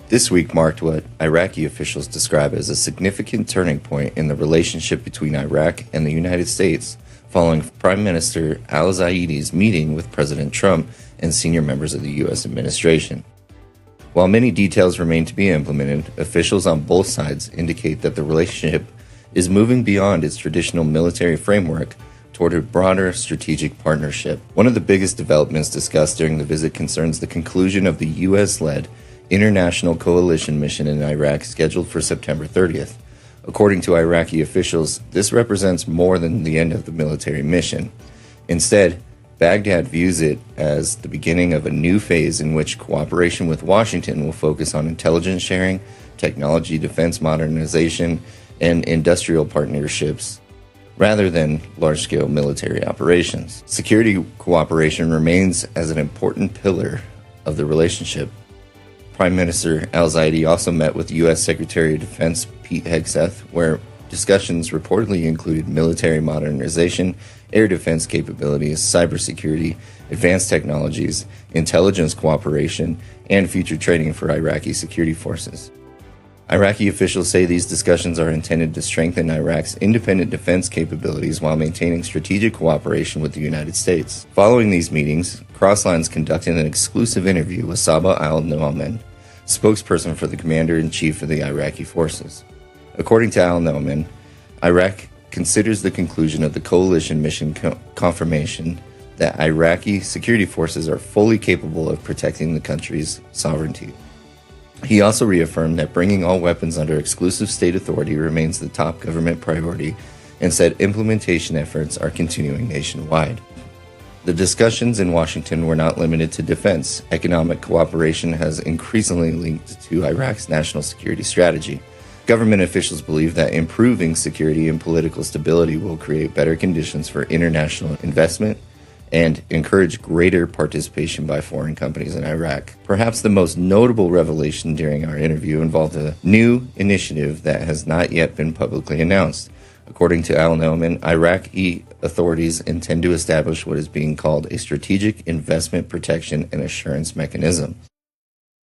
This week marked what Iraqi officials describe as a significant turning point in the relationship between Iraq and the United States, following Prime Minister al-Zaidi's meeting with President Trump and senior members of the U.S. administration. While many details remain to be implemented, officials on both sides indicate that the relationship is moving beyond its traditional military framework toward a broader strategic partnership. One of the biggest developments discussed during the visit concerns the conclusion of the U.S.-led international coalition mission in Iraq scheduled for September 30th. According to Iraqi officials, this represents more than the end of the military mission. Instead, Baghdad views it as the beginning of a new phase in which cooperation with Washington will focus on intelligence sharing, technology defense modernization, and industrial partnerships, rather than large-scale military operations. Security cooperation remains as an important pillar of the relationship. Prime Minister al-Zaidi also met with U.S. Secretary of Defense Pete Hegseth, where discussions reportedly included military modernization, air defense capabilities, cybersecurity, advanced technologies, intelligence cooperation, and future training for Iraqi security forces. Iraqi officials say these discussions are intended to strengthen Iraq's independent defense capabilities while maintaining strategic cooperation with the United States. Following these meetings, Crosslines conducted an exclusive interview with Sabah al-Nu'man, spokesperson for the commander-in-chief of the Iraqi forces. According to al-Nu'man, Iraq considers the conclusion of the coalition mission confirmation that Iraqi security forces are fully capable of protecting the country's sovereignty. He also reaffirmed that bringing all weapons under exclusive state authority remains the top government priority and said implementation efforts are continuing nationwide. The discussions in Washington were not limited to defense. Economic cooperation has increasingly linked to Iraq's national security strategy. Government officials believe that improving security and political stability will create better conditions for international investment and encourage greater participation by foreign companies in Iraq. Perhaps the most notable revelation during our interview involved a new initiative that has not yet been publicly announced. According to al-Nu'man, Iraqi authorities intend to establish what is being called a strategic investment protection and assurance mechanism.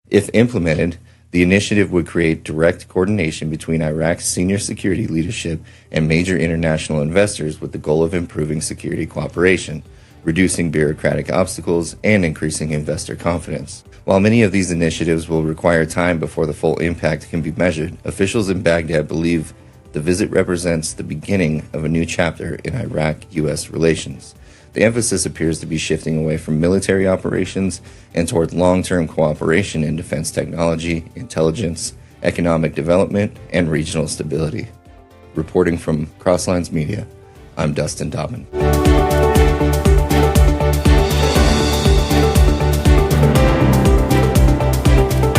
If implemented, the initiative would create direct coordination between Iraq's senior security leadership and major international investors with the goal of improving security cooperation, reducing bureaucratic obstacles, and increasing investor confidence. While many of these initiatives will require time before the full impact can be measured, officials in Baghdad believe the visit represents the beginning of a new chapter in Iraq-U.S. relations. The emphasis appears to be shifting away from military operations and toward long-term cooperation in defense technology, intelligence, economic development, and regional stability. Reporting from Crosslines Media, I'm Dustin Dobbin.